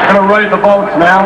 Gonna raise the votes now.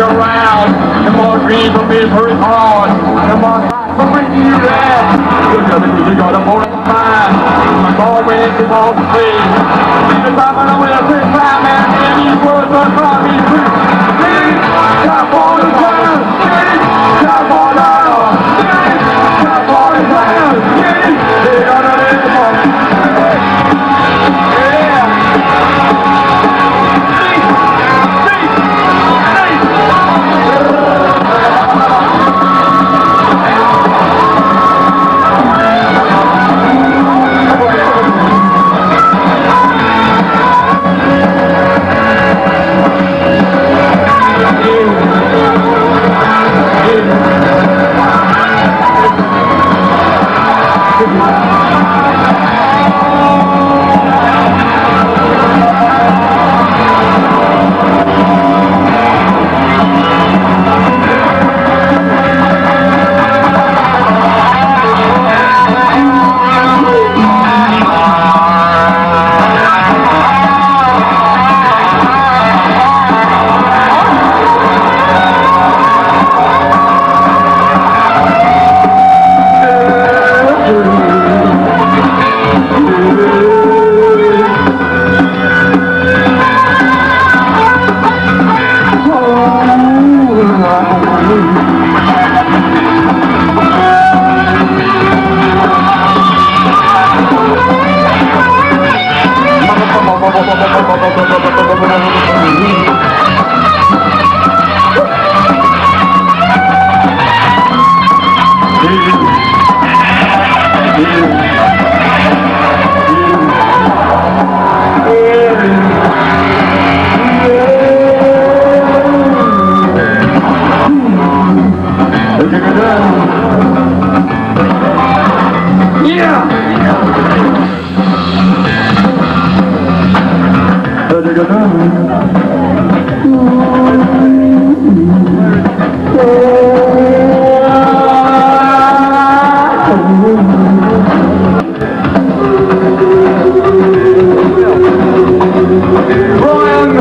Around, the more dreams will be pretty hard, the more life will bring you rest. You got a more mind, I'm always to walk the street. The time when I will take time and any words will call me free. Top on the ground, top on the ground, top on the ground, they're gonna live for me. Brian